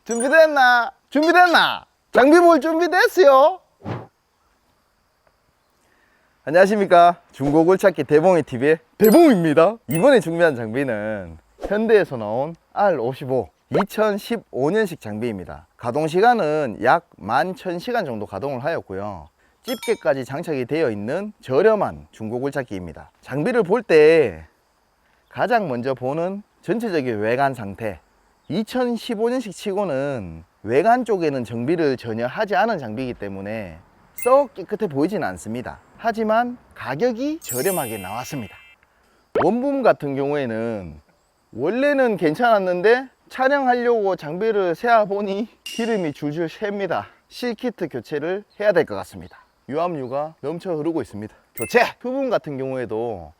준비됐나? 준비됐나? 장비 볼 준비됐어요? 안녕하십니까, 중고글 찾기 대봉이TV의 대봉입니다. 이번에 준비한 장비는 현대에서 나온 R55 2015년식 장비입니다. 가동시간은 약 11,000시간 정도 가동을 하였고요, 집게까지 장착이 되어 있는 저렴한 중고글 찾기입니다. 장비를 볼 때 가장 먼저 보는 전체적인 외관 상태, 2015년식 치고는 외관 쪽에는 정비를 전혀 하지 않은 장비이기 때문에 썩 깨끗해 보이진 않습니다. 하지만 가격이 저렴하게 나왔습니다. 원붐 같은 경우에는 원래는 괜찮았는데 촬영하려고 장비를 세어보니 기름이 줄줄 셉니다. 실키트 교체를 해야 될 것 같습니다. 유압유가 넘쳐 흐르고 있습니다. 교체! 부분 같은 경우에도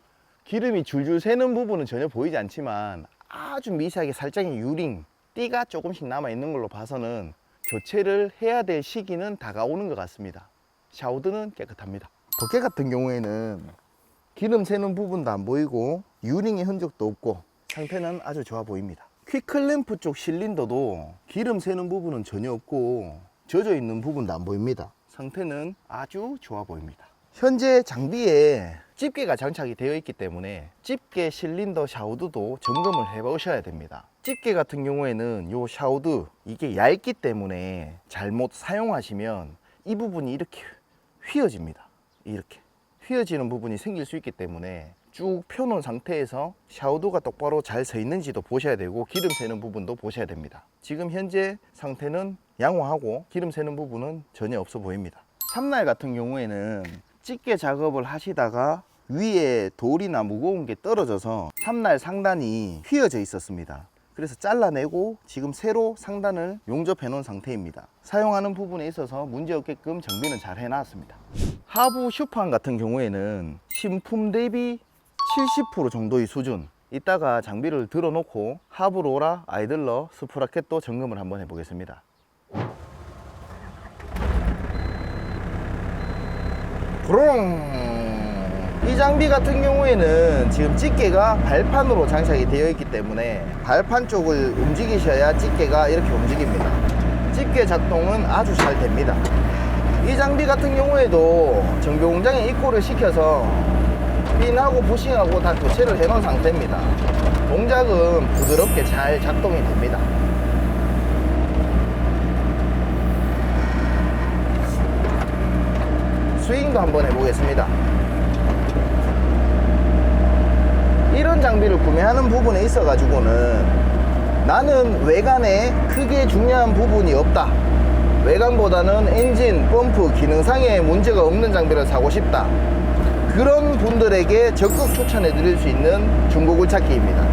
기름이 줄줄 새는 부분은 전혀 보이지 않지만 아주 미세하게 살짝의 유링, 띠가 조금씩 남아 있는 걸로 봐서는 교체를 해야 될 시기는 다가오는 것 같습니다. 샤우드는 깨끗합니다. 덕계 같은 경우에는 기름 새는 부분도 안 보이고 유링의 흔적도 없고 상태는 아주 좋아 보입니다. 퀵클램프 쪽 실린더도 기름 새는 부분은 전혀 없고 젖어 있는 부분도 안 보입니다. 상태는 아주 좋아 보입니다. 현재 장비에 집게가 장착이 되어 있기 때문에 집게 실린더 샤우드도 점검을 해 보셔야 됩니다. 집게 같은 경우에는 요 샤우드 이게 얇기 때문에 잘못 사용하시면 이 부분이 이렇게 휘어집니다. 이렇게 휘어지는 부분이 생길 수 있기 때문에 쭉 펴놓은 상태에서 샤우드가 똑바로 잘 서 있는지도 보셔야 되고 기름 새는 부분도 보셔야 됩니다. 지금 현재 상태는 양호하고 기름 새는 부분은 전혀 없어 보입니다. 삼날 같은 경우에는 집게 작업을 하시다가 위에 돌이나 무거운 게 떨어져서 삼날 상단이 휘어져 있었습니다. 그래서 잘라내고 지금 새로 상단을 용접해 놓은 상태입니다. 사용하는 부분에 있어서 문제없게끔 정비는 잘 해놨습니다. 하부 슈판 같은 경우에는 신품 대비 70% 정도의 수준. 이따가 장비를 들어놓고 하부 로라, 아이들러, 스프라켓도 점검을 한번 해보겠습니다. 이 장비 같은 경우에는 지금 집게가 발판으로 장착이 되어 있기 때문에 발판 쪽을 움직이셔야 집게가 이렇게 움직입니다. 집게 작동은 아주 잘 됩니다. 이 장비 같은 경우에도 정비 공장에 입고를 시켜서 핀하고 부싱하고 다 교체를 해 놓은 상태입니다. 동작은 부드럽게 잘 작동이 됩니다. 스윙도 한번 해보겠습니다. 이런 장비를 구매하는 부분에 있어 가지고는 나는 외관에 크게 중요한 부분이 없다, 외관보다는 엔진, 펌프, 기능상에 문제가 없는 장비를 사고 싶다, 그런 분들에게 적극 추천해 드릴 수 있는 중고글 찾기입니다.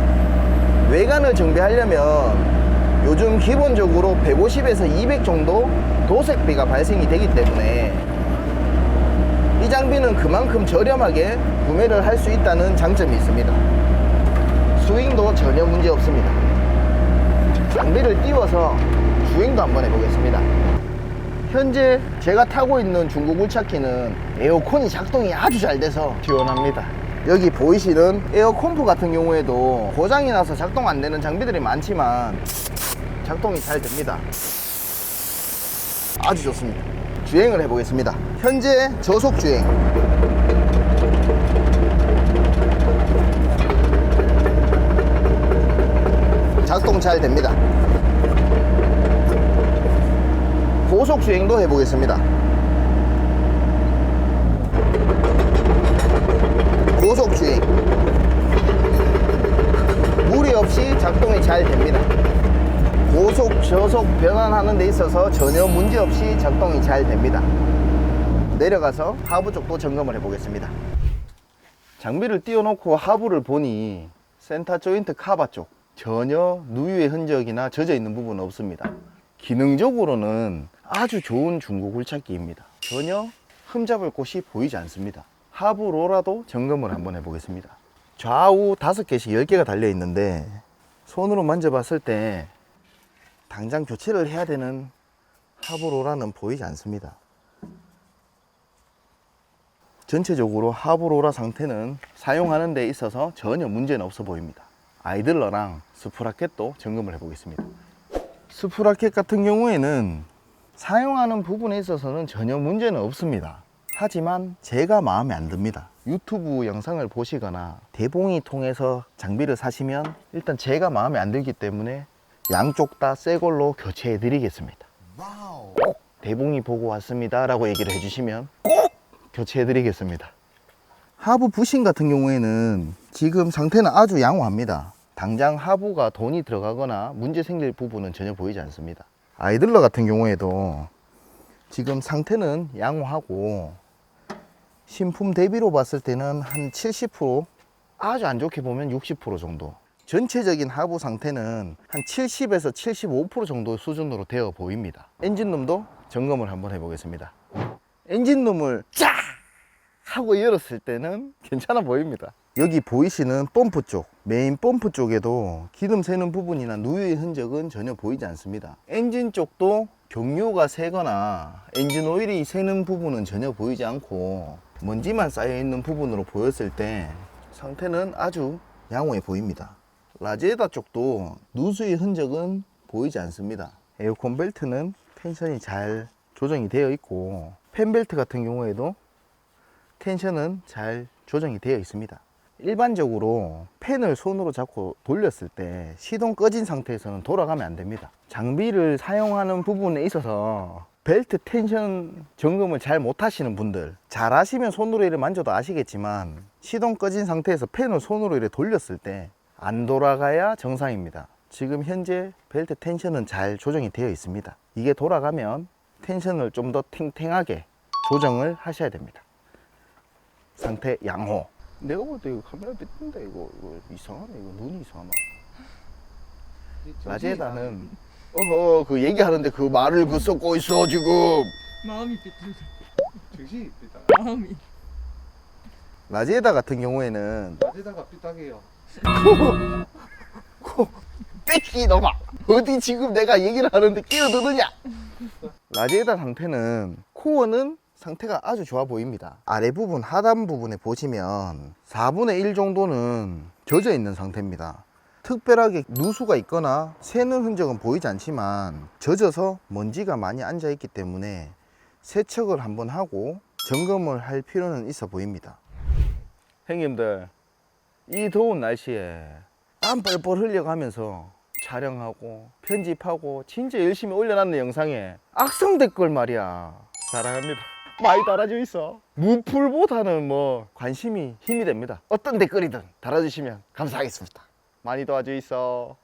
외관을 정비하려면 요즘 기본적으로 150에서 200 정도 도색비가 발생이 되기 때문에 이 장비는 그만큼 저렴하게 구매를 할 수 있다는 장점이 있습니다. 스윙도 전혀 문제 없습니다. 장비를 띄워서 주행도 한번 해보겠습니다. 현재 제가 타고 있는 중고글 찾기는 에어컨이 작동이 아주 잘 돼서 시원합니다. 여기 보이시는 에어컨프 같은 경우에도 고장이 나서 작동 안 되는 장비들이 많지만 작동이 잘 됩니다. 아주 좋습니다. 주행을 해보겠습니다. 현재 저속 주행. 작동 잘 됩니다. 고속 주행도 해보겠습니다. 고속 주행. 무리 없이 작동이 잘 됩니다. 고속, 저속 변환하는 데 있어서 전혀 문제 없이 작동이 잘 됩니다. 내려가서 하부 쪽도 점검을 해보겠습니다. 장비를 띄워놓고 하부를 보니 센터 조인트 카바 쪽 전혀 누유의 흔적이나 젖어 있는 부분은 없습니다. 기능적으로는 아주 좋은 중고글 찾기입니다. 전혀 흠잡을 곳이 보이지 않습니다. 하부 로라도 점검을 한번 해보겠습니다. 좌우 5개씩 10개가 달려 있는데 손으로 만져봤을 때 당장 교체를 해야 되는 하부 로라는 보이지 않습니다. 전체적으로 하부 로라 상태는 사용하는 데 있어서 전혀 문제는 없어 보입니다. 아이들러랑 스프라켓도 점검을 해보겠습니다. 스프라켓 같은 경우에는 사용하는 부분에 있어서는 전혀 문제는 없습니다. 하지만 제가 마음에 안 듭니다. 유튜브 영상을 보시거나 대봉이 통해서 장비를 사시면 일단 제가 마음에 안 들기 때문에 양쪽 다 새 걸로 교체해 드리겠습니다. 꼭 대봉이 보고 왔습니다 라고 얘기를 해주시면 꼭 교체해 드리겠습니다. 하부 부신 같은 경우에는 지금 상태는 아주 양호합니다. 당장 하부가 돈이 들어가거나 문제 생길 부분은 전혀 보이지 않습니다. 아이들러 같은 경우에도 지금 상태는 양호하고 신품 대비로 봤을 때는 한 70%, 아주 안 좋게 보면 60% 정도, 전체적인 하부 상태는 한 70에서 75% 정도 수준으로 되어 보입니다. 엔진룸도 점검을 한번 해보겠습니다. 엔진룸을 쫙 하고 열었을 때는 괜찮아 보입니다. 여기 보이시는 펌프 쪽, 메인 펌프 쪽에도 기름 새는 부분이나 누유의 흔적은 전혀 보이지 않습니다. 엔진 쪽도 경유가 새거나 엔진 오일이 새는 부분은 전혀 보이지 않고 먼지만 쌓여 있는 부분으로 보였을 때 상태는 아주 양호해 보입니다. 라제다 쪽도 누수의 흔적은 보이지 않습니다. 에어컨 벨트는 텐션이 잘 조정이 되어 있고 팬벨트 같은 경우에도 텐션은 잘 조정이 되어 있습니다. 일반적으로 팬을 손으로 잡고 돌렸을 때 시동 꺼진 상태에서는 돌아가면 안 됩니다. 장비를 사용하는 부분에 있어서 벨트 텐션 점검을 잘 못하시는 분들, 잘 아시면 손으로 이렇게 만져도 아시겠지만 시동 꺼진 상태에서 팬을 손으로 이렇게 돌렸을 때 안 돌아가야 정상입니다. 지금 현재 벨트 텐션은 잘 조정이 되어 있습니다. 이게 돌아가면 텐션을 좀 더 탱탱하게 조정을 하셔야 됩니다. 상태 양호. 내가 볼 때 이거 카메라 빗는다. 이거 이상하네. 이거 눈이 이상하나. 라제다는 그 얘기하는데 그 말을 그 썩고 있어 지금. 마음이 삐뚤다. 정신이 삐딱. 마음이. 라제다 같은 경우에는 낮에다가 삐딱해요. 뺏기 놈아. 어디 지금 내가 얘기를 하는데 끼어드느냐. 라제다 상태는 코어는 상태가 아주 좋아 보입니다. 아래 부분, 하단 부분에 보시면 4분의 1 정도는 젖어 있는 상태입니다. 특별하게 누수가 있거나 새는 흔적은 보이지 않지만 젖어서 먼지가 많이 앉아 있기 때문에 세척을 한번 하고 점검을 할 필요는 있어 보입니다. 형님들, 이 더운 날씨에 땀 뻘뻘 흘려가면서 촬영하고 편집하고 진짜 열심히 올려놨는 영상에 악성 댓글 말이야. 사랑합니다. 많이 달아져 있어. 무풀보다는 뭐 관심이 힘이 됩니다. 어떤 댓글이든 달아주시면 감사하겠습니다. 많이 도와줘 있어.